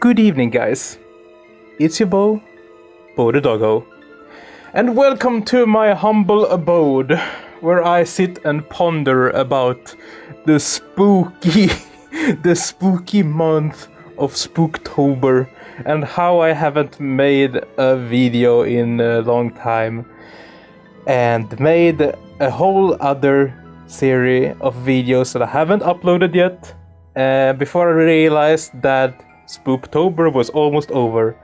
Good evening, guys. It's your Bo the Doggo, and welcome to my humble abode, where I sit and ponder about the spooky month of Spooktober, and how I haven't made a video in a long time, and made a whole other series of videos that I haven't uploaded yet, before I realized that Spooktober was almost over,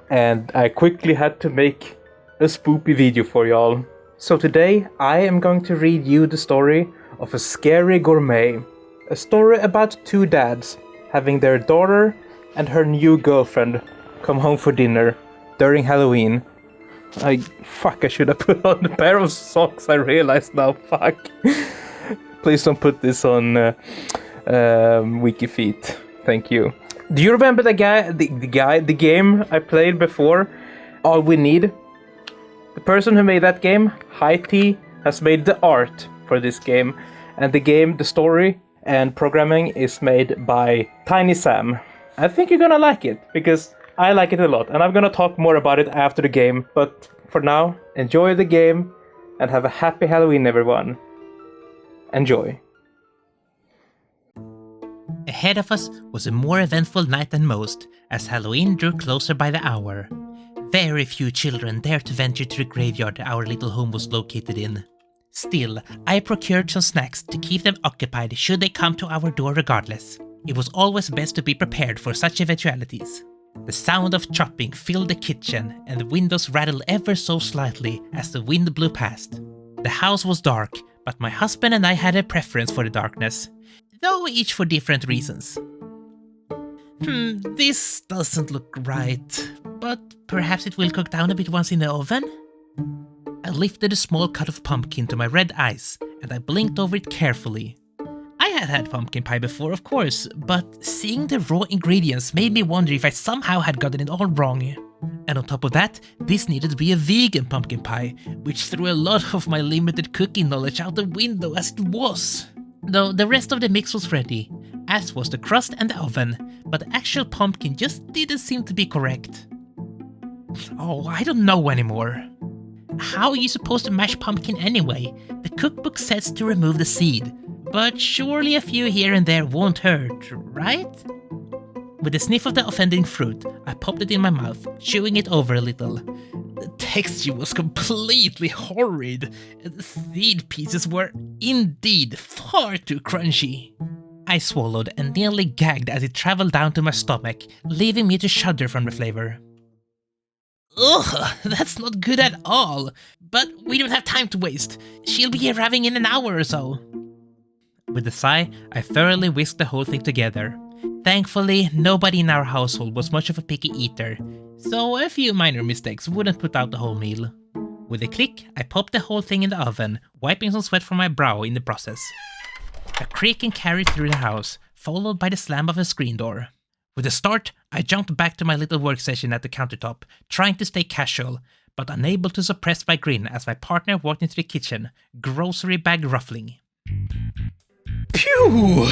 and I quickly had to make a spoopy video for y'all. So today I am going to read you the story of a scary gourmet. A story about two dads having their daughter and her new girlfriend come home for dinner during Halloween. I should have put on a pair of socks, I realized now, fuck. Please don't put this on Wiki Feet. Thank you. Do you remember the game I played before? All We Need? The person who made that game, High-Tea, has made the art for this game, and the story and programming is made by TinySamm. I think you're gonna like it, because I like it a lot, and I'm gonna talk more about it after the game, but for now, enjoy the game, and have a happy Halloween, everyone. Enjoy. Ahead of us was a more eventful night than most, as Halloween drew closer by the hour. Very few children dared to venture to the graveyard our little home was located in. Still, I procured some snacks to keep them occupied should they come to our door regardless. It was always best to be prepared for such eventualities. The sound of chopping filled the kitchen, and the windows rattled ever so slightly as the wind blew past. The house was dark, but my husband and I had a preference for the darkness, though each for different reasons. This doesn't look right, but perhaps it will cook down a bit once in the oven? I lifted a small cut of pumpkin to my red eyes, and I blinked over it carefully. I had had pumpkin pie before, of course, but seeing the raw ingredients made me wonder if I somehow had gotten it all wrong. And on top of that, this needed to be a vegan pumpkin pie, which threw a lot of my limited cooking knowledge out the window as it was. Though the rest of the mix was ready, as was the crust and the oven, but the actual pumpkin just didn't seem to be correct. Oh, I don't know anymore. How are you supposed to mash pumpkin anyway? The cookbook says to remove the seed, but surely a few here and there won't hurt, right? With a sniff of the offending fruit, I popped it in my mouth, chewing it over a little. The texture was completely horrid, and the seed pieces were indeed far too crunchy. I swallowed and nearly gagged as it traveled down to my stomach, leaving me to shudder from the flavor. Ugh, that's not good at all, but we don't have time to waste. She'll be arriving in an hour or so. With a sigh, I thoroughly whisked the whole thing together. Thankfully, nobody in our household was much of a picky eater, so a few minor mistakes wouldn't put out the whole meal. With a click, I popped the whole thing in the oven, wiping some sweat from my brow in the process. A creaking carried through the house, followed by the slam of a screen door. With a start, I jumped back to my little workstation at the countertop, trying to stay casual, but unable to suppress my grin as my partner walked into the kitchen, grocery bag ruffling. Phew!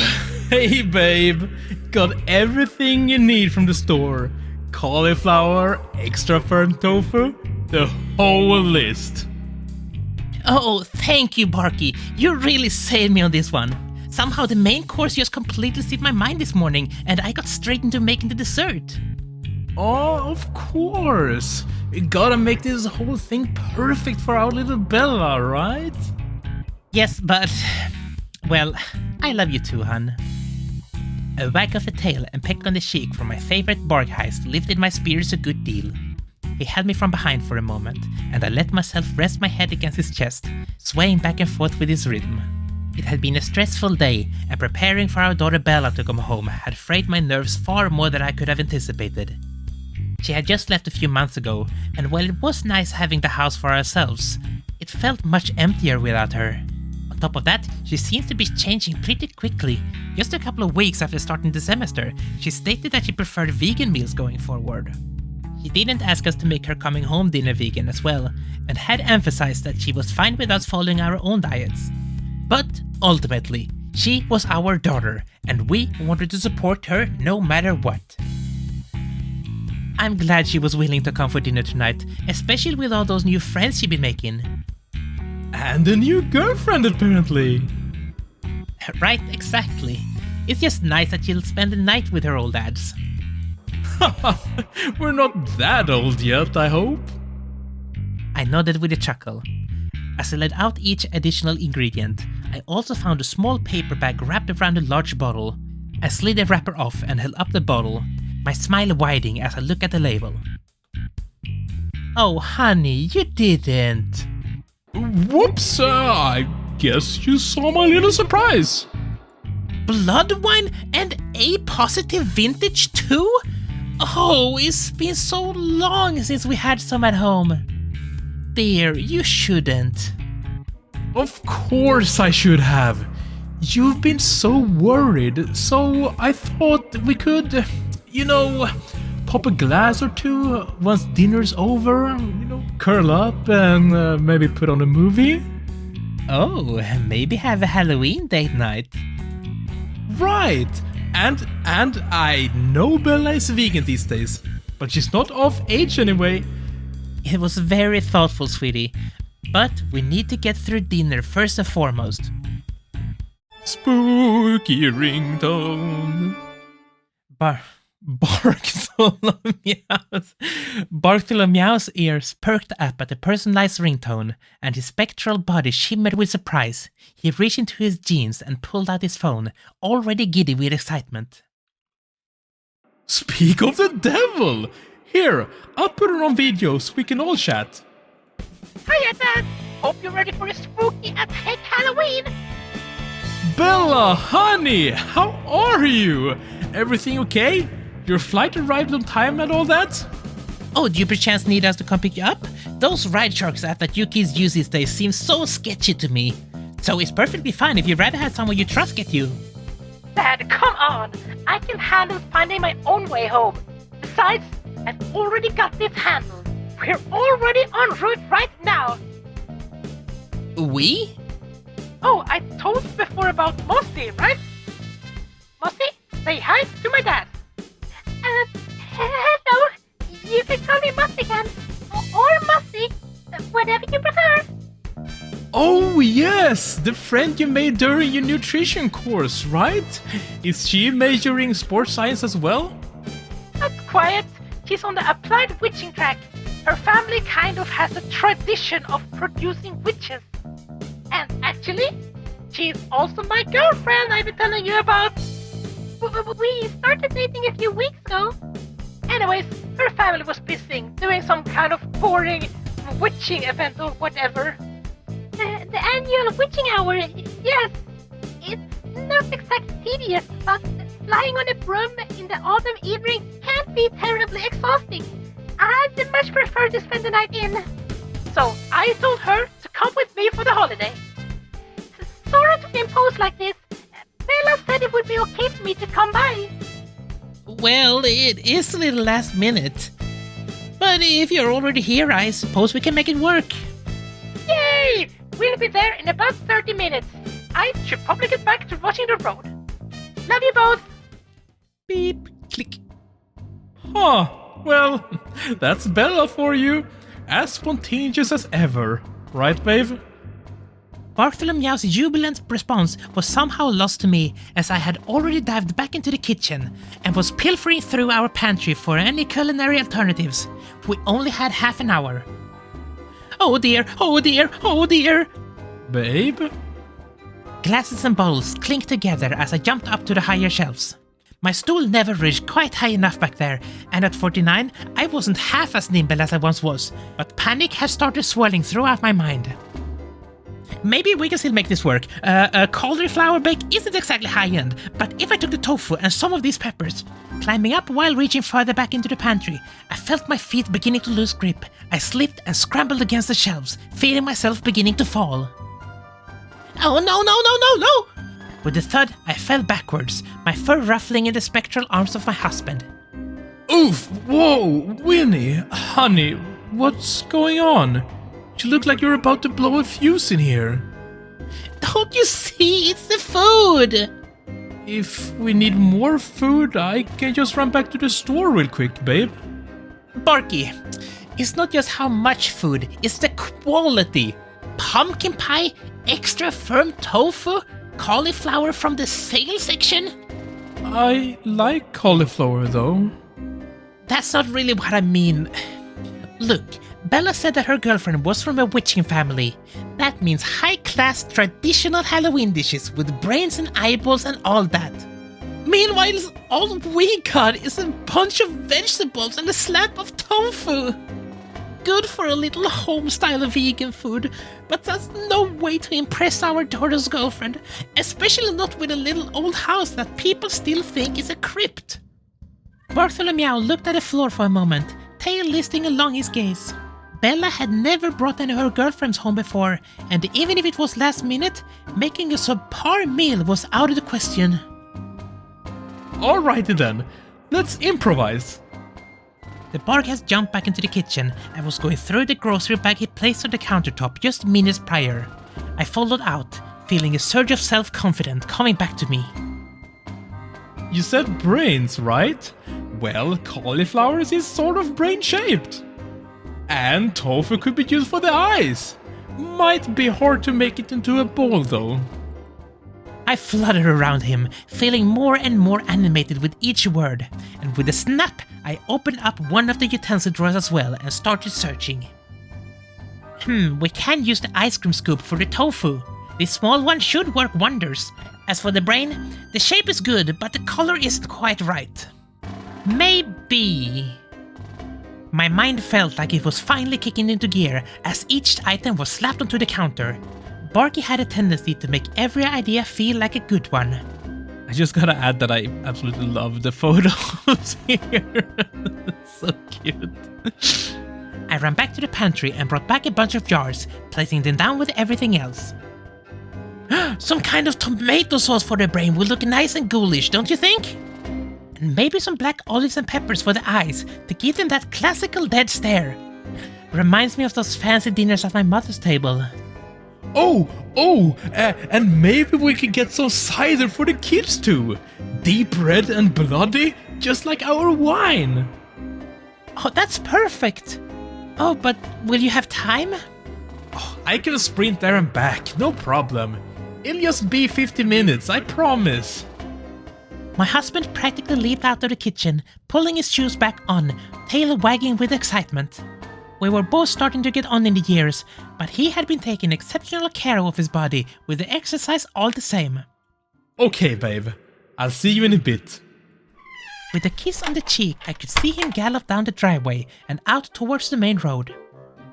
Hey babe, got everything you need from the store. Cauliflower, extra firm tofu, the whole list. Oh, thank you, Barky. You really saved me on this one. Somehow the main course just completely slipped my mind this morning, and I got straight into making the dessert. Oh, of course. We gotta make this whole thing perfect for our little Bella, right? Yes, but... well, I love you too, hun. A wag of the tail and peck on the cheek from my favorite bark heist lifted my spirits a good deal. He held me from behind for a moment, and I let myself rest my head against his chest, swaying back and forth with his rhythm. It had been a stressful day, and preparing for our daughter Bella to come home had frayed my nerves far more than I could have anticipated. She had just left a few months ago, and while it was nice having the house for ourselves, it felt much emptier without her. On top of that, she seems to be changing pretty quickly. Just a couple of weeks after starting the semester, she stated that she preferred vegan meals going forward. She didn't ask us to make her coming home dinner vegan as well, and had emphasized that she was fine with us following our own diets. But ultimately, she was our daughter, and we wanted to support her no matter what. I'm glad she was willing to come for dinner tonight, especially with all those new friends she'd been making. And a new girlfriend, apparently. Right, exactly. It's just nice that she'll spend the night with her old dads. We're not that old yet, I hope. I nodded with a chuckle. As I laid out each additional ingredient, I also found a small paper bag wrapped around a large bottle. I slid the wrapper off and held up the bottle, my smile widening as I looked at the label. Oh, honey, you didn't. Whoops, I guess you saw my little surprise. Blood wine and A-positive vintage too? Oh, it's been so long since we had some at home. Dear, you shouldn't. Of course I should have. You've been so worried, so I thought we could, pop a glass or two once dinner's over, curl up and maybe put on a movie. Oh, maybe have a Halloween date night. Right, and I know Bella is vegan these days, but she's not of age anyway. It was very thoughtful, sweetie, but we need to get through dinner first and foremost. Spooky ringtone. Bartholomew's ears perked up at the personalized ringtone, and his spectral body shimmered with surprise. He reached into his jeans and pulled out his phone, already giddy with excitement. Speak of the devil! Here, I'll put it on video so we can all chat. Hiya, Dad! Hope you're ready for a spooky epic Halloween! Bella, honey, how are you? Everything okay? Your flight arrived on time and all that? Oh, do you perchance need us to come pick you up? Those ride sharks app that you kids use these days seem so sketchy to me. So it's perfectly fine if you'd rather have someone you trust get you. Dad, come on! I can handle finding my own way home. Besides, I've already got this handled. We're already en route right now. We? Oh, I told you before about Mossy, right? Mossy, say hi to my dad. Hello. You can call me Mossy again. Or Mossy. Whatever you prefer. Oh yes, the friend you made during your nutrition course, right? Is she majoring sports science as well? That's quiet. She's on the applied witching track. Her family kind of has a tradition of producing witches. And actually, she's also my girlfriend I've been telling you about. We started dating a few weeks ago. Anyways, her family was busy doing some kind of boring witching event or whatever. The annual witching hour, yes. It's not exactly tedious, but flying on a broom in the autumn evening can be terribly exhausting. I'd much prefer to spend the night in. So I told her to come with me for the holiday. Sorry to impose like this. Bella said it would be okay for me to come by. Well, it is a little last minute. But if you're already here, I suppose we can make it work. Yay! We'll be there in about 30 minutes. I should probably get back to watching the road. Love you both. Beep, click. Huh, well, that's Bella for you. As spontaneous as ever. Right, babe? Bartholomew's jubilant response was somehow lost to me, as I had already dived back into the kitchen and was pilfering through our pantry for any culinary alternatives. We only had half an hour. Oh dear, oh dear, oh dear! Babe? Glasses and bottles clinked together as I jumped up to the higher shelves. My stool never reached quite high enough back there, and at 49, I wasn't half as nimble as I once was, but panic had started swirling throughout my mind. Maybe we can still make this work. A cauliflower bake isn't exactly high-end, but if I took the tofu and some of these peppers... Climbing up while reaching further back into the pantry, I felt my feet beginning to lose grip. I slipped and scrambled against the shelves, feeling myself beginning to fall. Oh no! With a thud, I fell backwards, my fur ruffling in the spectral arms of my husband. Oof! Whoa! Winnie! Honey, what's going on? You look like you're about to blow a fuse in here. Don't you see? It's the food! If we need more food, I can just run back to the store real quick, babe. Barky, it's not just how much food, it's the quality. Pumpkin pie, extra firm tofu, cauliflower from the sale section. I like cauliflower though. That's not really what I mean. Look, Bella said that her girlfriend was from a witching family. That means high-class traditional Halloween dishes with brains and eyeballs and all that. Meanwhile, all we got is a bunch of vegetables and a slab of tofu. Good for a little home-style vegan food, but that's no way to impress our daughter's girlfriend, especially not with a little old house that people still think is a crypt. Bartholomew looked at the floor for a moment, tail listing along his gaze. Bella had never brought any of her girlfriends home before, and even if it was last minute, making a subpar meal was out of the question. Alrighty then, let's improvise. The Bark has jumped back into the kitchen and was going through the grocery bag he placed on the countertop just minutes prior. I followed out, feeling a surge of self-confidence coming back to me. You said brains, right? Well, cauliflower is sort of brain-shaped. And tofu could be used for the eyes. Might be hard to make it into a ball though. I fluttered around him, feeling more and more animated with each word, and with a snap, I opened up one of the utensil drawers as well and started searching. We can use the ice cream scoop for the tofu. This small one should work wonders. As for the brain, the shape is good, but the color isn't quite right. Maybe... My mind felt like it was finally kicking into gear as each item was slapped onto the counter. Barky had a tendency to make every idea feel like a good one. I just gotta add that I absolutely love the photos here. So cute. I ran back to the pantry and brought back a bunch of jars, placing them down with everything else. Some kind of tomato sauce for the brain will look nice and ghoulish, don't you think? And maybe some black olives and peppers for the eyes to give them that classical dead stare. Reminds me of those fancy dinners at my mother's table. And maybe we could get some cider for the kids too. Deep red and bloody, just like our wine. Oh, that's perfect. Oh, but will you have time? Oh, I can sprint there and back, no problem. It'll just be 50 minutes, I promise. My husband practically leaped out of the kitchen, pulling his shoes back on, tail wagging with excitement. We were both starting to get on in the years, but he had been taking exceptional care of his body with the exercise all the same. Okay, babe. I'll see you in a bit. With a kiss on the cheek, I could see him gallop down the driveway and out towards the main road.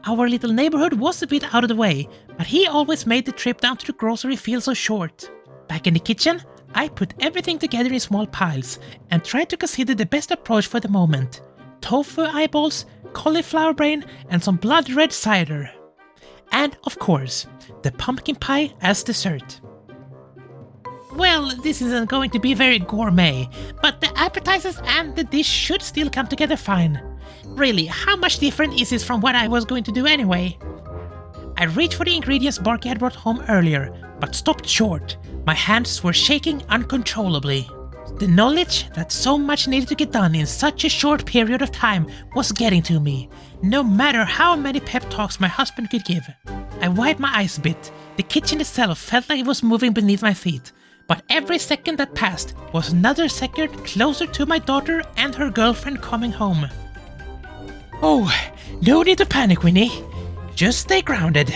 Our little neighborhood was a bit out of the way, but he always made the trip down to the grocery feel so short. Back in the kitchen, I put everything together in small piles and tried to consider the best approach for the moment. Tofu eyeballs, cauliflower brain, and some blood red cider. And, of course, the pumpkin pie as dessert. Well, this isn't going to be very gourmet, but the appetizers and the dish should still come together fine. Really, how much different is this from what I was going to do anyway? I reached for the ingredients Barky had brought home earlier, but stopped short. My hands were shaking uncontrollably. The knowledge that so much needed to get done in such a short period of time was getting to me, no matter how many pep talks my husband could give. I wiped my eyes a bit. The kitchen itself felt like it was moving beneath my feet, but every second that passed was another second closer to my daughter and her girlfriend coming home. Oh, no need to panic, Winnie. Just stay grounded.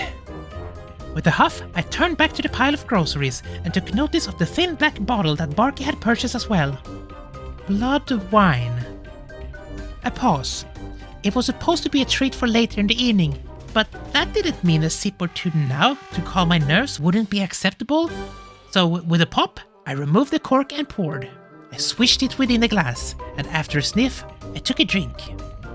With a huff, I turned back to the pile of groceries and took notice of the thin black bottle that Barky had purchased as well. Blood wine. A pause. It was supposed to be a treat for later in the evening, but that didn't mean a sip or two now to calm my nerves wouldn't be acceptable. So with a pop, I removed the cork and poured. I swished it within the glass, and after a sniff, I took a drink.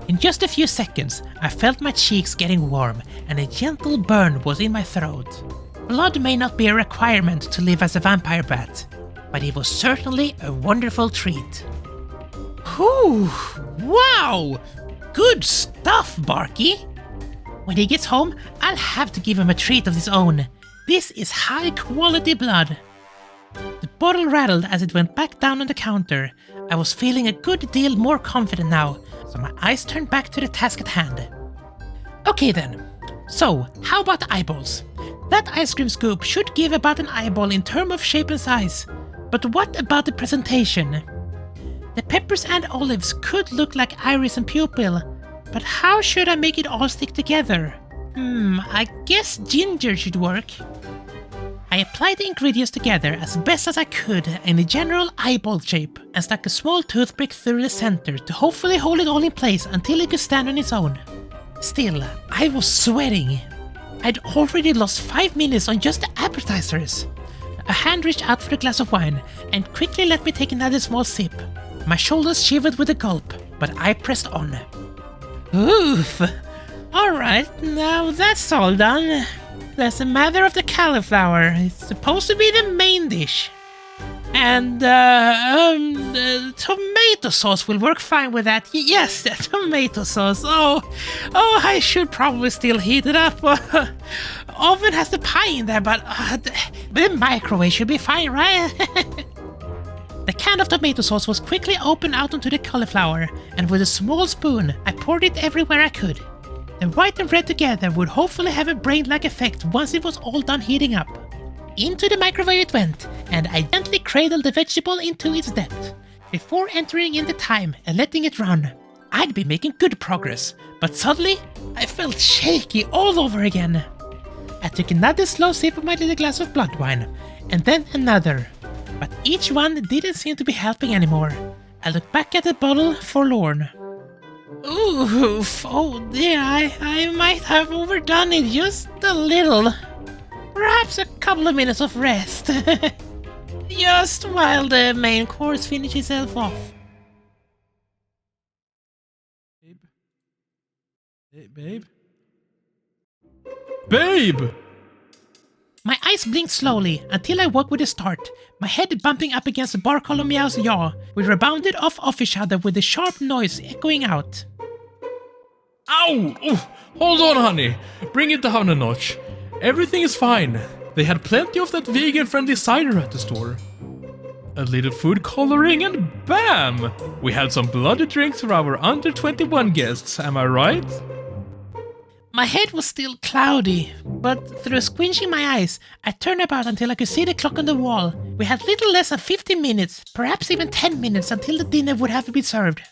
In just a few seconds, I felt my cheeks getting warm and a gentle burn was in my throat. Blood may not be a requirement to live as a vampire bat, but it was certainly a wonderful treat. Whew! Wow! Good stuff, Barky! When he gets home, I'll have to give him a treat of his own. This is high-quality blood. The bottle rattled as it went back down on the counter. I was feeling a good deal more confident now, so my eyes turned back to the task at hand. Okay then, so how about the eyeballs? That ice cream scoop should give about an eyeball in terms of shape and size, but what about the presentation? The peppers and olives could look like iris and pupil, but how should I make it all stick together? I guess ginger should work. I applied the ingredients together as best as I could in a general eyeball shape and stuck a small toothpick through the center to hopefully hold it all in place until it could stand on its own. Still, I was sweating. I'd already lost 5 minutes on just the appetizers. A hand reached out for a glass of wine and quickly let me take another small sip. My shoulders shivered with a gulp, but I pressed on. Oof! Alright, now that's all done. There's a matter of the cauliflower. It's supposed to be the main dish. And, tomato sauce will work fine with that. Yes, the tomato sauce. Oh, I should probably still heat it up. Oven has the pie in there, but the microwave should be fine, right? The can of tomato sauce was quickly opened out onto the cauliflower, and with a small spoon, I poured it everywhere I could. The white and red together would hopefully have a brain-like effect once it was all done heating up. Into the microwave it went, and I gently cradled the vegetable into its depth. Before entering in the time and letting it run, I'd been making good progress, but suddenly I felt shaky all over again. I took another slow sip of my little glass of blood wine, and then another, but each one didn't seem to be helping anymore. I looked back at the bottle forlorn. Oof, oh dear, I might have overdone it just a little. Perhaps a couple of minutes of rest. Just while the main course finishes itself off. Babe? Babe! My eyes blinked slowly until I woke with a start, my head bumping up against the Bartholomeo's jaw. We rebounded off each other with a sharp noise echoing out. Ow! Oof. Hold on, honey. Bring it down a notch. Everything is fine. They had plenty of that vegan-friendly cider at the store. A little food coloring and bam! We had some bloody drinks for our under 21 guests, am I right? My head was still cloudy, but through squinching my eyes, I turned about until I could see the clock on the wall. We had little less than 15 minutes, perhaps even 10 minutes until the dinner would have to be served.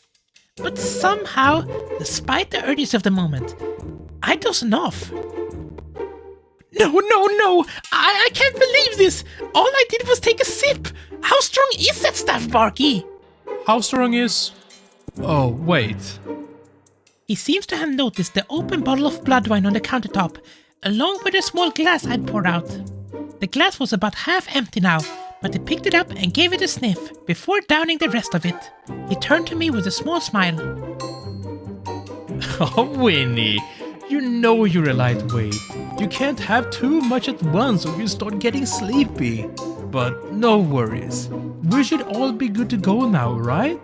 But somehow, despite the urgency of the moment, I dozed off. No! I can't believe this! All I did was take a sip! How strong is that stuff, Barky? How strong is... Oh, wait. He seems to have noticed the open bottle of blood wine on the countertop, along with a small glass I'd poured out. The glass was about half empty now, but he picked it up and gave it a sniff before downing the rest of it. He turned to me with a small smile. Oh, Winnie, you know you're a lightweight. You can't have too much at once or you start getting sleepy. But no worries. We should all be good to go now, right?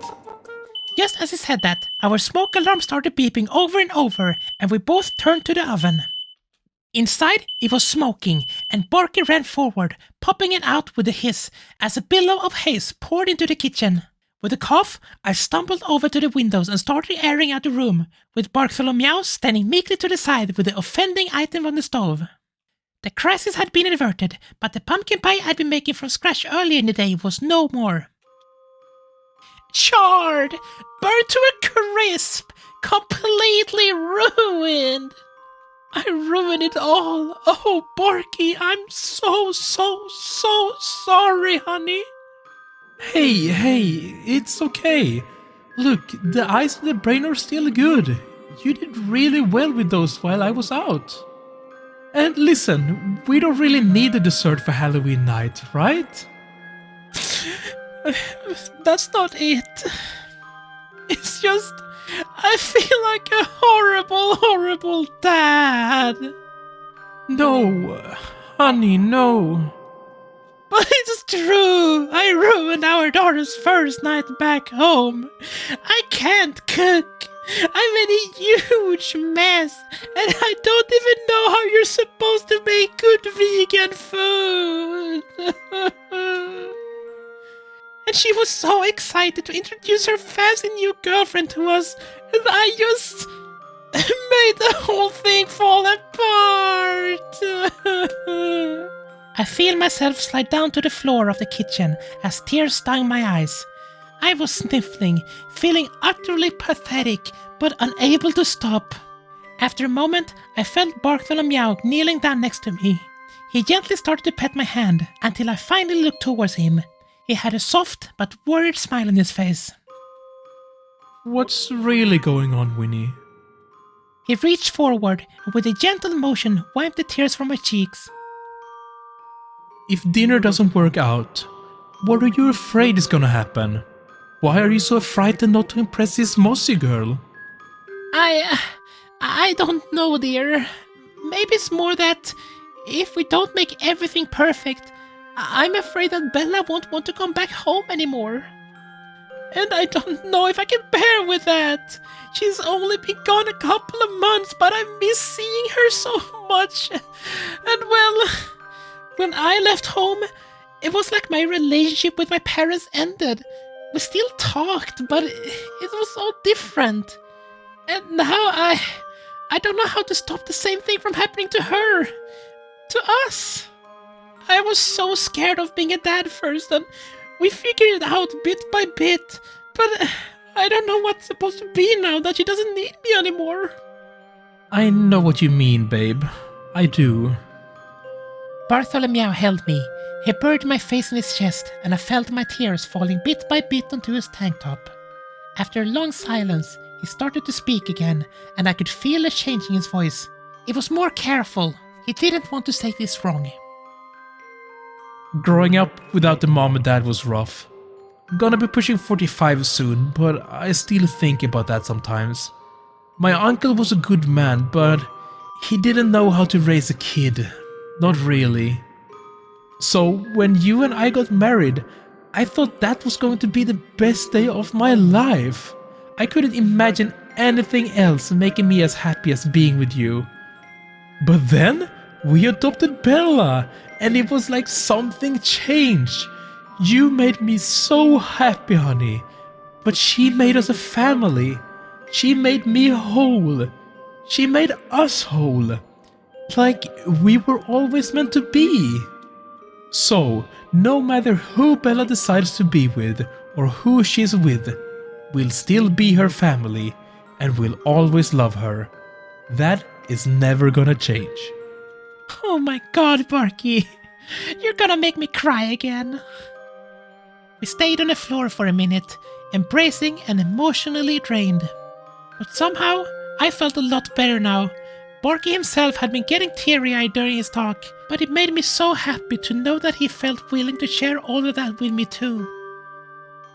Just as he said that, our smoke alarm started beeping over and over, and we both turned to the oven. Inside, it was smoking, and Barky ran forward, popping it out with a hiss as a billow of haze poured into the kitchen. With a cough, I stumbled over to the windows and started airing out the room, with Bartholomew standing meekly to the side with the offending item on the stove. The crisis had been averted, but the pumpkin pie I'd been making from scratch earlier in the day was no more. Charred! Burned to a crisp! Completely ruined! I ruined it all! Oh, Barky, I'm so sorry, honey! Hey, it's okay. Look, the eyes and the brain are still good. You did really well with those while I was out. And listen, we don't really need a dessert for Halloween night, right? That's not it. It's just, I feel like a horrible dad. No, honey, no. But it's true. I ruined our daughter's first night back home. I can't cook. I'm in a huge mess, and I don't even know how you're supposed to make good vegan food. and she was so excited to introduce her fancy new girlfriend to us, and I just made the whole thing fall apart. I feel myself slide down to the floor of the kitchen as tears stung my eyes. I was sniffling, feeling utterly pathetic, but unable to stop. After a moment, I felt Bartholomew kneeling down next to me. He gently started to pet my hand until I finally looked towards him. He had a soft but worried smile on his face. What's really going on, Winnie? He reached forward and with a gentle motion wiped the tears from my cheeks. If dinner doesn't work out, what are you afraid is gonna happen? Why are you so frightened not to impress this mossy girl? I don't know, dear. Maybe it's more that if we don't make everything perfect, I'm afraid that Bella won't want to come back home anymore. And I don't know if I can bear with that. She's only been gone a couple of months, but I miss seeing her so much. And well, when I left home, it was like my relationship with my parents ended. We still talked, but it was so different. And now I don't know how to stop the same thing from happening to her. To us. I was so scared of being a dad first, and we figured it out bit by bit. But I don't know what's supposed to be now that she doesn't need me anymore. I know what you mean, babe. I do. Bartholomew held me. He buried my face in his chest, and I felt my tears falling bit by bit onto his tank top. After a long silence, he started to speak again, and I could feel a change in his voice. It was more careful. He didn't want to say this wrong. Growing up without a mom and dad was rough. Gonna be pushing 45 soon, but I still think about that sometimes. My uncle was a good man, but he didn't know how to raise a kid. Not really. So when you and I got married, I thought that was going to be the best day of my life. I couldn't imagine anything else making me as happy as being with you. But then we adopted Bella, and it was like something changed. You made me so happy, honey. But she made us a family. She made me whole. She made us whole. Like we were always meant to be. So, no matter who Bella decides to be with or who she's with, we'll still be her family and we'll always love her. That is never gonna change. Oh my god, Barky. You're gonna make me cry again. We stayed on the floor for a minute, embracing and emotionally drained. But somehow, I felt a lot better now. Barky himself had been getting teary-eyed during his talk, but it made me so happy to know that he felt willing to share all of that with me too.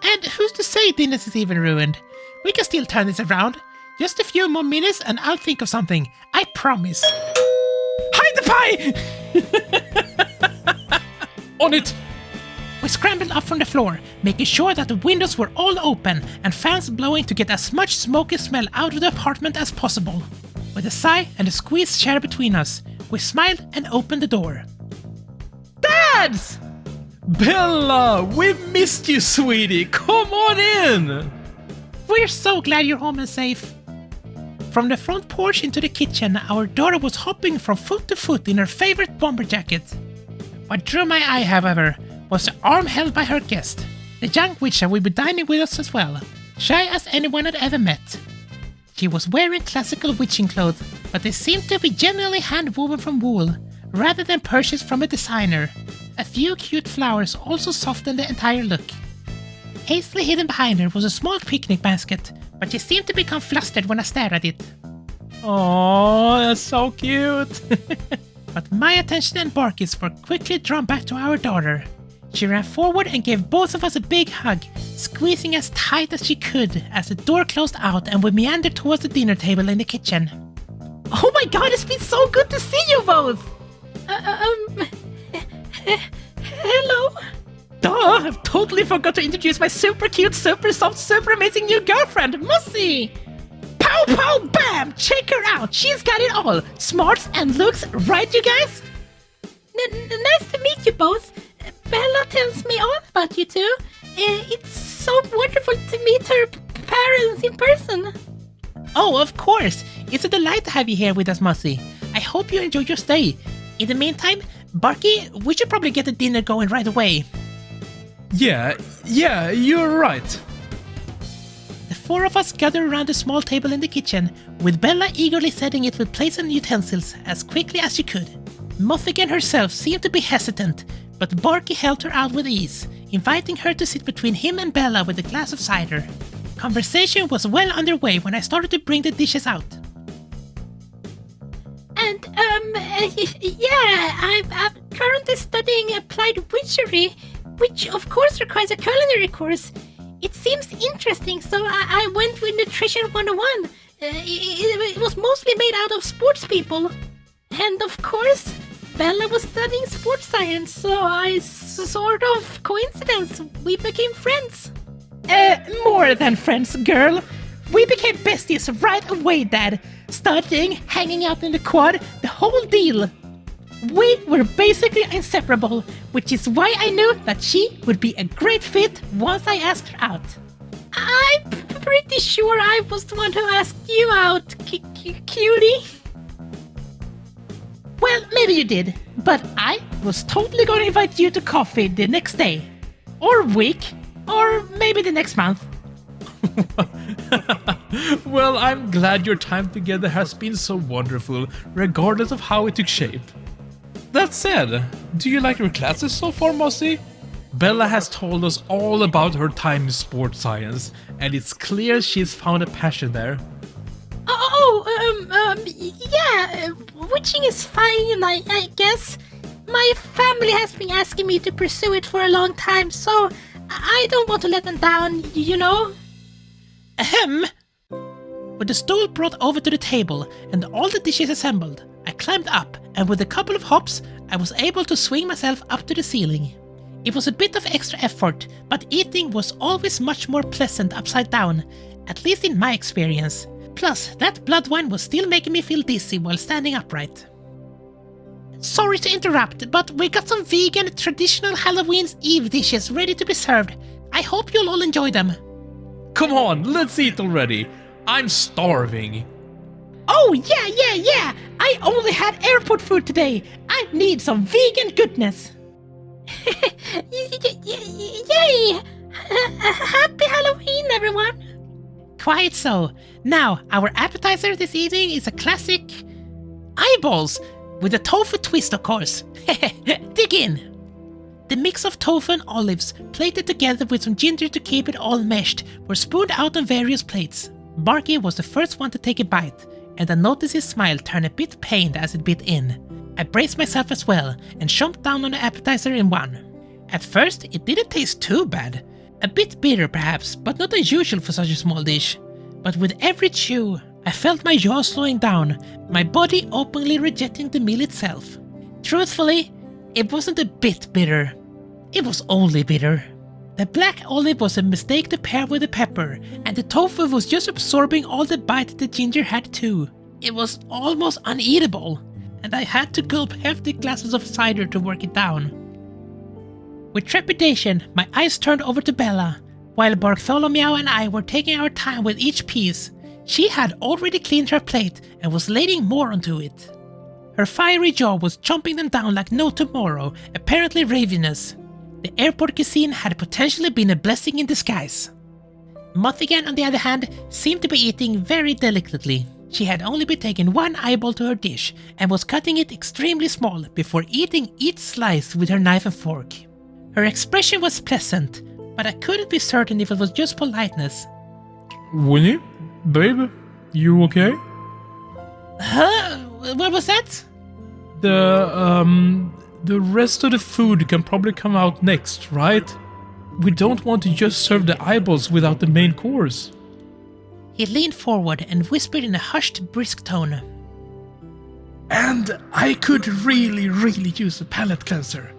And who's to say Dennis is even ruined? We can still turn this around. Just a few more minutes and I'll think of something. I promise. Hide the pie! On it! We scrambled up from the floor, making sure that the windows were all open and fans blowing to get as much smoky smell out of the apartment as possible. With a sigh and a squeezed chair between us, we smiled and opened the door. Dads! Bella, we missed you, sweetie. Come on in. We're so glad you're home and safe. From the front porch into the kitchen, our daughter was hopping from foot to foot in her favorite bomber jacket. What drew my eye, however, was the arm held by her guest. The young witcher will be dining with us as well, shy as anyone had ever met. She was wearing classical witching clothes, but they seemed to be genuinely hand-woven from wool, rather than purchased from a designer. A few cute flowers also softened the entire look. Hastily hidden behind her was a small picnic basket, but she seemed to become flustered when I stared at it. Oh, that's so cute. But my attention and Barky's were quickly drawn back to our daughter. She ran forward and gave both of us a big hug, squeezing as tight as she could as the door closed out and we meandered towards the dinner table in the kitchen. Oh my god, it's been so good to see you both! Hello? Duh, I've totally forgot to introduce my super cute, super soft, super amazing new girlfriend, Mossy! Pow pow bam! Check her out, she's got it all! Smarts and looks, right you guys? Nice to meet you both. Bella tells me all about you two. it's so wonderful to meet her parents in person. Oh, of course! It's a delight to have you here with us, Mossy. I hope you enjoy your stay. In the meantime, Barky, we should probably get the dinner going right away. Yeah, you're right. The four of us gather around a small table in the kitchen, with Bella eagerly setting it with plates and utensils as quickly as she could. Muffigan herself seemed to be hesitant, but Barky helped her out with ease, inviting her to sit between him and Bella with a glass of cider. Conversation was well underway when I started to bring the dishes out. And, I'm currently studying applied witchery, which of course requires a culinary course. It seems interesting, so I went with Nutrition 101. It was mostly made out of sports people. And of course, Bella was studying sports science, so sort of coincidence, we became friends. More than friends, girl. We became besties right away, Dad. Studying, hanging out in the quad, the whole deal. We were basically inseparable, which is why I knew that she would be a great fit once I asked her out. I'm pretty sure I was the one who asked you out, cutie. Well, maybe you did, but I was totally gonna invite you to coffee the next day. Or week, or maybe the next month. Well, I'm glad your time together has been so wonderful, regardless of how it took shape. That said, do you like your classes so far, Mossy? Bella has told us all about her time in sports science, and it's clear she's found a passion there. Yeah, witching is fine, I guess. My family has been asking me to pursue it for a long time, so I don't want to let them down, you know? Ahem! With the stool brought over to the table and all the dishes assembled, I climbed up, and with a couple of hops, I was able to swing myself up to the ceiling. It was a bit of extra effort, but eating was always much more pleasant upside down, at least in my experience. Plus, that blood wine was still making me feel dizzy while standing upright. Sorry to interrupt, but we got some vegan traditional Halloween's Eve dishes ready to be served. I hope you'll all enjoy them. Come on, let's eat already. I'm starving. Oh, yeah! I only had airport food today. I need some vegan goodness. Yay! Happy Halloween, everyone! Quite so. Now, our appetizer this evening is a classic eyeballs with a tofu twist, of course. Dig in. The mix of tofu and olives, plated together with some ginger to keep it all meshed, were spooned out on various plates. Barky was the first one to take a bite, and I noticed his smile turn a bit pained as it bit in. I braced myself as well, and chomped down on the appetizer in one. At first, it didn't taste too bad. A bit bitter perhaps, but not unusual for such a small dish. But with every chew, I felt my jaw slowing down, my body openly rejecting the meal itself. Truthfully, it wasn't a bit bitter. It was only bitter. The black olive was a mistake to pair with the pepper, and the tofu was just absorbing all the bite the ginger had too. It was almost uneatable, and I had to gulp hefty glasses of cider to work it down. With trepidation, my eyes turned over to Bella. While Bartholomew and I were taking our time with each piece, she had already cleaned her plate and was ladling more onto it. Her fiery jaw was chomping them down like no tomorrow, apparently ravenous. The airport cuisine had potentially been a blessing in disguise. Mothigan, on the other hand, seemed to be eating very delicately. She had only been taking one eyeball to her dish and was cutting it extremely small before eating each slice with her knife and fork. Her expression was pleasant, but I couldn't be certain if it was just politeness. Winnie? Babe? You okay? Huh? What was that? The rest of the food can probably come out next, right? We don't want to just serve the eyeballs without the main course. He leaned forward and whispered in a hushed, brisk tone. And I could really use a palate cleanser.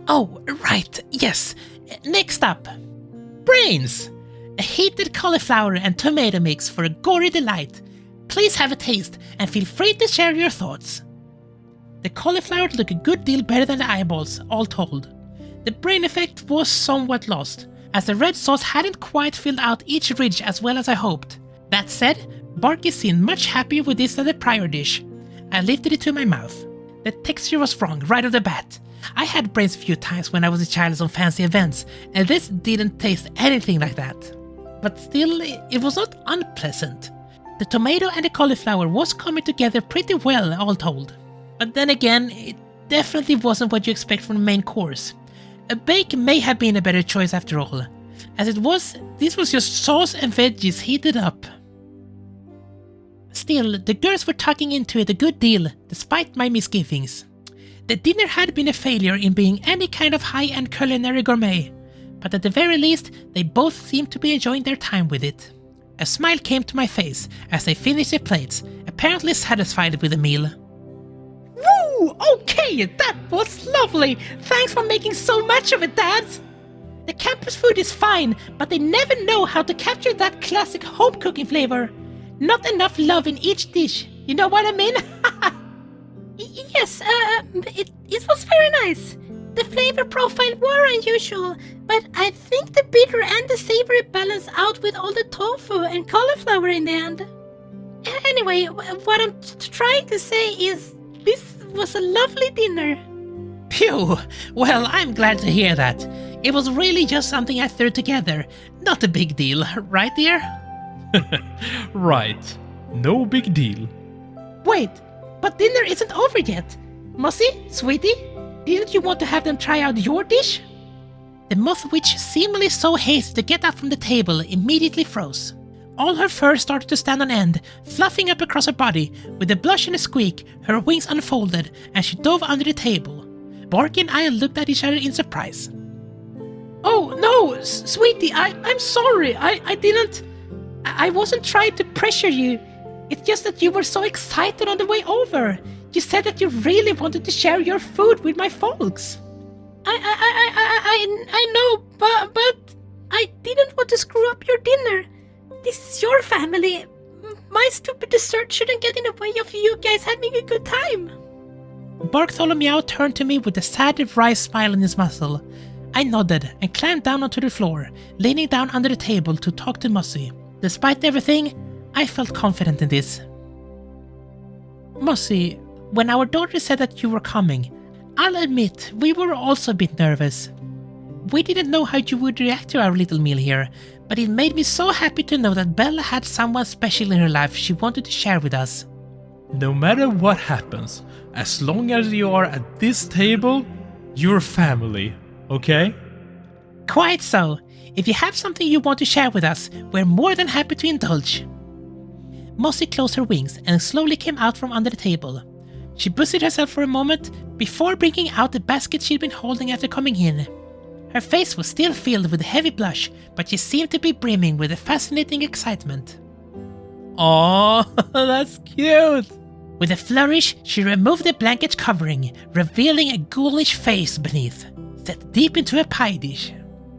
Oh, right, yes. Next up, brains! A heated cauliflower and tomato mix for a gory delight. Please have a taste and feel free to share your thoughts. The cauliflower looked a good deal better than the eyeballs, all told. The brain effect was somewhat lost, as the red sauce hadn't quite filled out each ridge as well as I hoped. That said, Barky seemed much happier with this than the prior dish. I lifted it to my mouth. The texture was wrong right off the bat. I had brains a few times when I was a child at some fancy events, and this didn't taste anything like that. But still, it was not unpleasant. The tomato and the cauliflower was coming together pretty well, all told. But then again, it definitely wasn't what you expect from the main course. A bake may have been a better choice after all. As it was, this was just sauce and veggies heated up. Still, the girls were tucking into it a good deal, despite my misgivings. The dinner had been a failure in being any kind of high-end culinary gourmet, but at the very least, they both seemed to be enjoying their time with it. A smile came to my face as they finished their plates, apparently satisfied with the meal. Woo! Okay, that was lovely! Thanks for making so much of it, Dad! The campus food is fine, but they never know how to capture that classic home cooking flavor. Not enough love in each dish, you know what I mean? Yes, it was very nice. The flavor profile were unusual, but I think the bitter and the savory balance out with all the tofu and cauliflower in the end. Anyway, what I'm trying to say is, this was a lovely dinner. Phew! Well, I'm glad to hear that. It was really just something I threw together. Not a big deal, right dear? Right. No big deal. Wait, but dinner isn't over yet. Mossy, sweetie, didn't you want to have them try out your dish? The moth witch, seemingly so hasty to get up from the table, immediately froze. All her fur started to stand on end, fluffing up across her body. With a blush and a squeak, her wings unfolded, and she dove under the table. Barky and I looked at each other in surprise. Oh, no, sweetie, I'm sorry. I wasn't trying to pressure you. It's just that you were so excited on the way over. You said that you really wanted to share your food with my folks. I know, but I didn't want to screw up your dinner. This is your family. My stupid dessert shouldn't get in the way of you guys having a good time. Bartholomew turned to me with a sad, wry smile on his muzzle. I nodded and climbed down onto the floor, leaning down under the table to talk to Mossy. Despite everything, I felt confident in this. Mossy, when our daughter said that you were coming, I'll admit we were also a bit nervous. We didn't know how you would react to our little meal here, but it made me so happy to know that Bella had someone special in her life she wanted to share with us. No matter what happens, as long as you are at this table, you're family, okay? Quite so. If you have something you want to share with us, we're more than happy to indulge. Mossy closed her wings and slowly came out from under the table. She busied herself for a moment before bringing out the basket she'd been holding after coming in. Her face was still filled with a heavy blush, but she seemed to be brimming with a fascinating excitement. Aww, that's cute! With a flourish, she removed the blanket covering, revealing a ghoulish face beneath, set deep into a pie dish.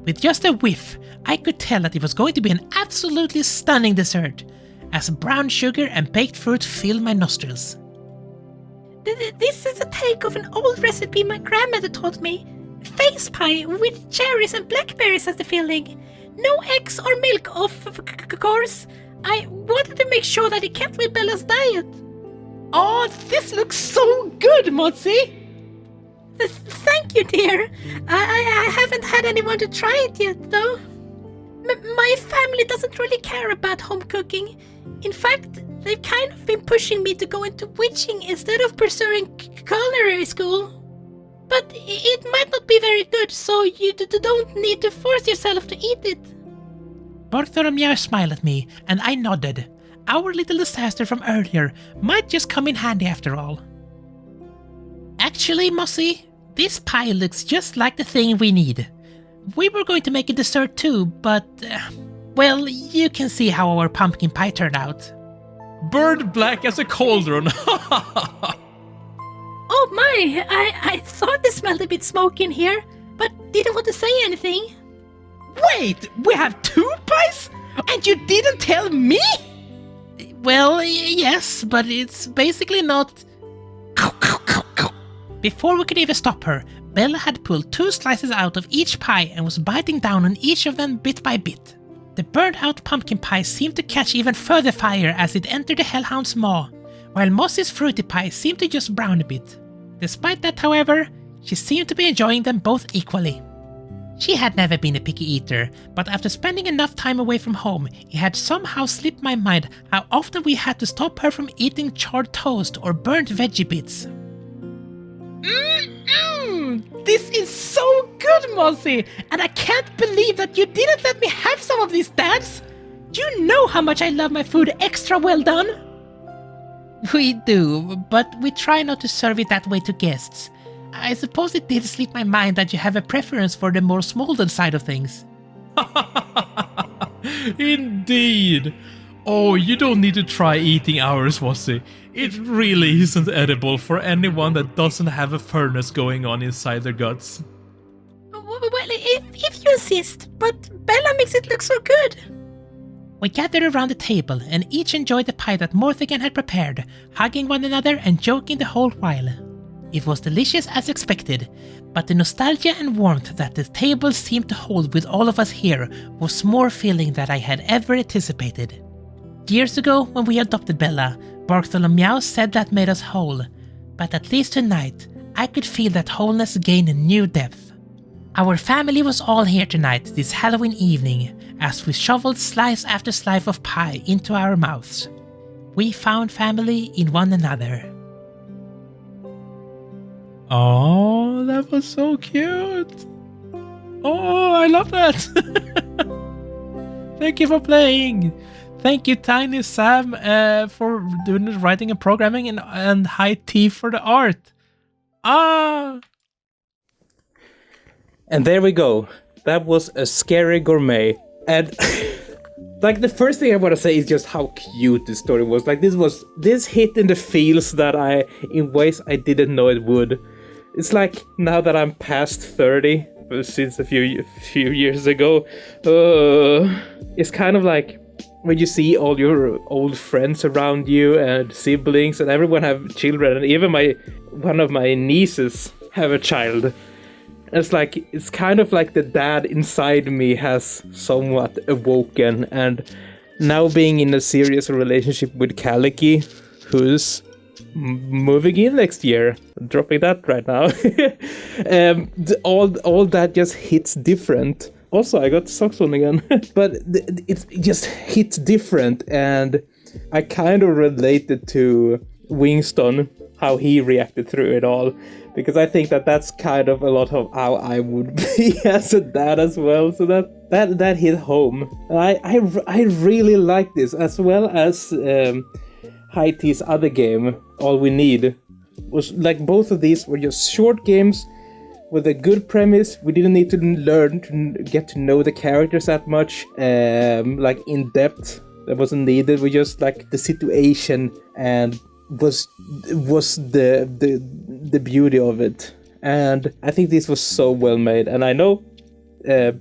With just a whiff, I could tell that it was going to be an absolutely stunning dessert, as brown sugar and baked fruit filled my nostrils. This is a take of an old recipe my grandmother taught me. Face pie with cherries and blackberries as the filling. No eggs or milk, of course. I wanted to make sure that it kept with Bella's diet. Oh, this looks so good, Mossy! Thank you, dear. I haven't had anyone to try it yet, though. My family doesn't really care about home cooking. In fact, they've kind of been pushing me to go into witching instead of pursuing culinary school. But it might not be very good, so you don't need to force yourself to eat it. Bartholomew smiled at me, and I nodded. Our little disaster from earlier might just come in handy after all. Actually, Mossy, this pie looks just like the thing we need. We were going to make a dessert too, but... well, you can see how our pumpkin pie turned out. Bird black as a cauldron! Oh my, I thought it smelled a bit smoky in here, but didn't want to say anything. Wait, we have 2 pies? And you didn't tell me? Well, yes, but it's basically not... Before we could even stop her, Bella had pulled 2 slices out of each pie and was biting down on each of them bit by bit. The burnt out pumpkin pie seemed to catch even further fire as it entered the hellhound's maw, while Mossy's fruity pie seemed to just brown a bit. Despite that, however, she seemed to be enjoying them both equally. She had never been a picky eater, but after spending enough time away from home, it had somehow slipped my mind how often we had to stop her from eating charred toast or burnt veggie bits. This is so good, Mossy! And I can't believe that you didn't let me have some of these, Dads! Do you know how much I love my food extra well done? We do, but we try not to serve it that way to guests. I suppose it did slip my mind that you have a preference for the more smoldered side of things. Indeed. Oh, you don't need to try eating ours, Mossy. It really isn't edible for anyone that doesn't have a furnace going on inside their guts. Well, if you insist, but Bella makes it look so good. We gathered around the table and each enjoyed the pie that Morthagan had prepared, hugging one another and joking the whole while. It was delicious as expected, but the nostalgia and warmth that the table seemed to hold with all of us here was more filling than I had ever anticipated. Years ago, when we adopted Bella, Bartholomew said that made us whole, but at least tonight, I could feel that wholeness gain a new depth. Our family was all here tonight this Halloween evening, as we shoveled slice after slice of pie into our mouths. We found family in one another. Oh, that was so cute. Oh, I love that. Thank you for playing. Thank you, TinySamm, for doing the writing and programming, and High-Tea for the art. And there we go. That was a scary gourmet. And like the first thing I want to say is just how cute this story was. Like this hit in the feels that in ways I didn't know it would. It's like now that I'm past 30, since a few years ago, it's kind of like when you see all your old friends around you and siblings and everyone have children, and even one of my nieces have a child. It's kind of like the dad inside me has somewhat awoken, and now being in a serious relationship with Kaliki, who's moving in next year, dropping that right now. All that just hits different. Also, I got socks on again. But it just hits different, and I kind of related to Winston, how he reacted through it all, because I think that's kind of a lot of how I would be as a dad as well. So that hit home. I really like this, as well as High-Tea's other game, All We Need. Was like both of these were just short games with a good premise. We didn't need to learn to get to know the characters that much, like in depth. That wasn't needed. We just like the situation and was the beauty of it. And I think this was so well made. And I know,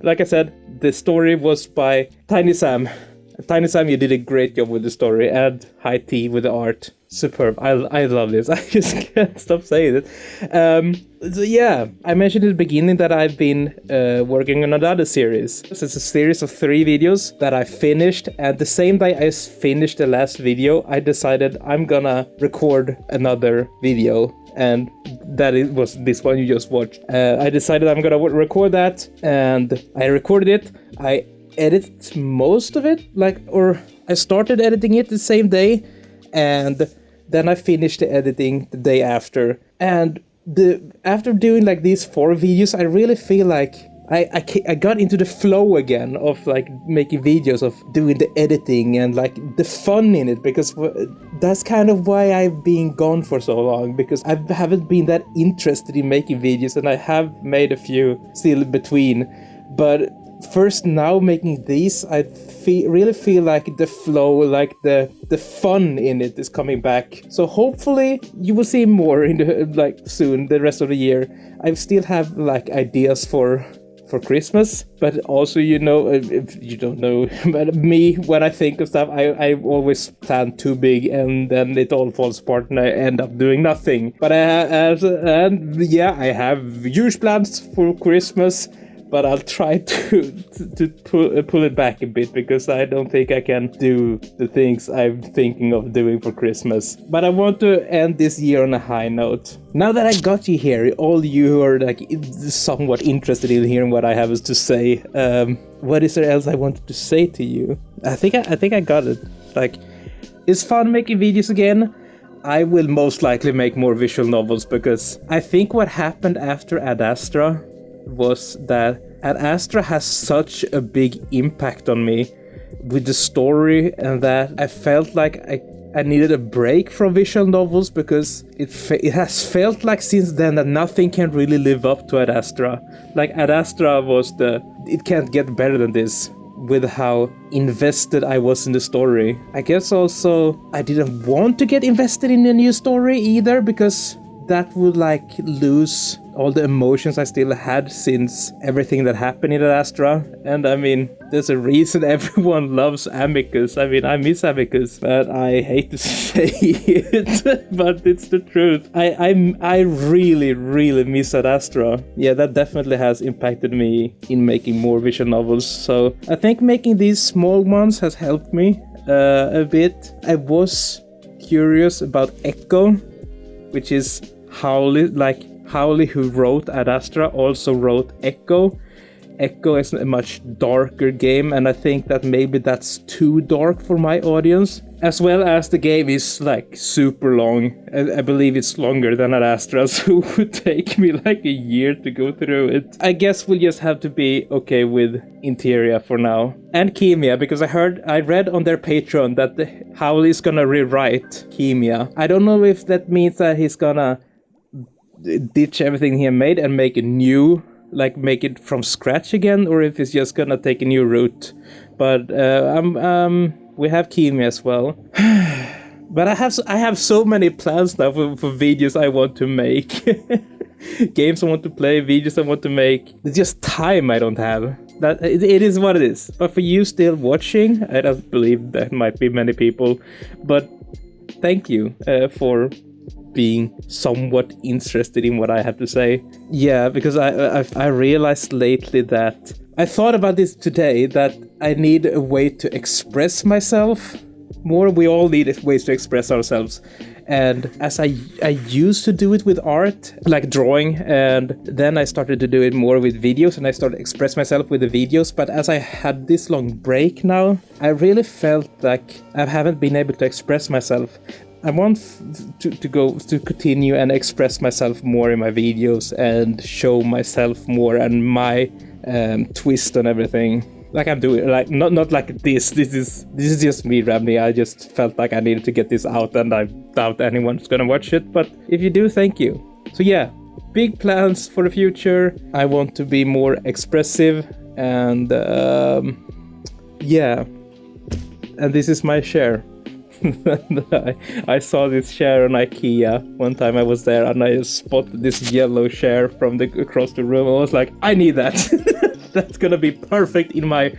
like I said, the story was by TinySamm. TinySamm, you did a great job with the story, and High-Tea with the art. Superb. I love this. I just can't stop saying it. So yeah, I mentioned at the beginning that I've been working on another series. It's a series of 3 videos that I finished, and the same day I finished the last video, I decided I'm gonna record another video. And was this one you just watched. I decided I'm gonna record that, and I recorded it. I edited most of it, I started editing it the same day, and then I finished the editing the day after. And after doing like these 4 videos, I really feel like I got into the flow again of like making videos, of doing the editing and like the fun in it, because that's kind of why I've been gone for so long, because I haven't been that interested in making videos, and I have made a few still in between, but first now making these, I really feel like the flow, like the fun in it is coming back. So hopefully you will see more in the soon, the rest of the year. I still have like ideas for for Christmas, but also, you know, if you don't know, but me, when I think of stuff, I always plan too big, and then it all falls apart, and I end up doing nothing. But I have huge plans for Christmas, but I'll try to pull it back a bit, because I don't think I can do the things I'm thinking of doing for Christmas. But I want to end this year on a high note. Now that I got you here, all you who are like somewhat interested in hearing what I have to say, what is there else I wanted to say to you? I think I got it. Like, it's fun making videos again. I will most likely make more visual novels, because I think what happened after Ad Astra was that Ad Astra has such a big impact on me with the story, and that I felt like I needed a break from visual novels, because it has felt like since then that nothing can really live up to Ad Astra. Like, Ad Astra was it can't get better than this, with how invested I was in the story. I guess also I didn't want to get invested in a new story either, because that would like lose all the emotions I still had since everything that happened in Ad Astra. And I mean, there's a reason everyone loves Amicus. I mean, I miss Amicus, but I hate to say it, but it's the truth. I really, really miss Ad Astra. Yeah, that definitely has impacted me in making more visual novels. So I think making these small ones has helped me a bit. I was curious about Echo, which is Howley, who wrote Ad Astra, also wrote Echo. Echo is a much darker game, and I think that maybe that's too dark for my audience. As well as the game is like super long. I believe it's longer than Ad Astra, so it would take me like a year to go through it. I guess we'll just have to be okay with Interia for now. And Kemia, because I read on their Patreon that Howley's gonna rewrite Kemia. I don't know if that means that he's gonna ditch everything he made and make a new, like make it from scratch again, or if it's just gonna take a new route. But we have Kemia as well. But I have so many plans now for videos I want to make. Games I want to play, videos I want to make. It's just time I don't have. That it is what it is. But for you still watching, I don't believe there might be many people, but thank you for being somewhat interested in what I have to say. Yeah, because I realized lately that I thought about this today, that I need a way to express myself more. We all need ways to express ourselves. And as I used to do it with art, like drawing, and then I started to do it more with videos, and I started to express myself with the videos. But as I had this long break now, I really felt like I haven't been able to express myself. I want to continue and express myself more in my videos and show myself more and my twist on everything. Like I'm doing, like not like this. This is just me rambling. I just felt like I needed to get this out, and I doubt anyone's gonna watch it. But if you do, thank you. So yeah, big plans for the future. I want to be more expressive, and yeah, and this is my share. I saw this chair on IKEA one time. I was there and I spotted this yellow chair from across the room. I was like, I need that. That's gonna be perfect in my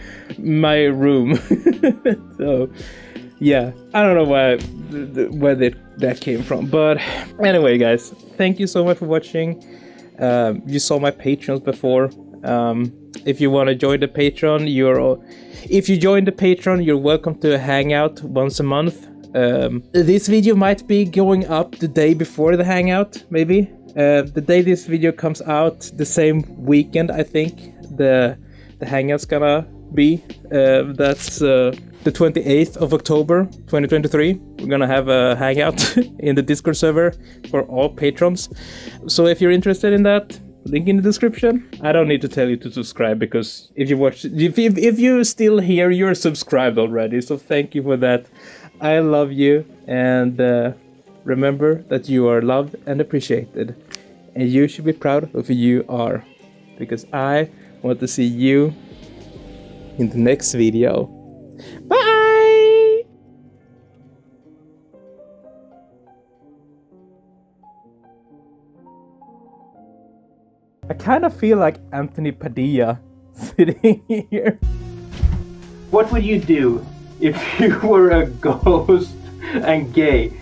room. So yeah, I don't know where that came from, but anyway, guys, thank you so much for watching. You saw my Patreons before. If you want to join the Patreon, if you join the Patreon, you're welcome to hangout once a month. This video might be going up the day before the hangout, maybe. The day this video comes out, the same weekend, I think the hangout's gonna be. That's the 28th of October 2023. We're gonna have a hangout in the Discord server for all patrons. So if you're interested in that, link in the description. I don't need to tell you to subscribe, because if you're still here, you're subscribed already. So thank you for that. I love you, and remember that you are loved and appreciated, and you should be proud of who you are, because I want to see you in the next video. Bye! I kind of feel like Anthony Padilla sitting here. What would you do if you were a ghost and gay?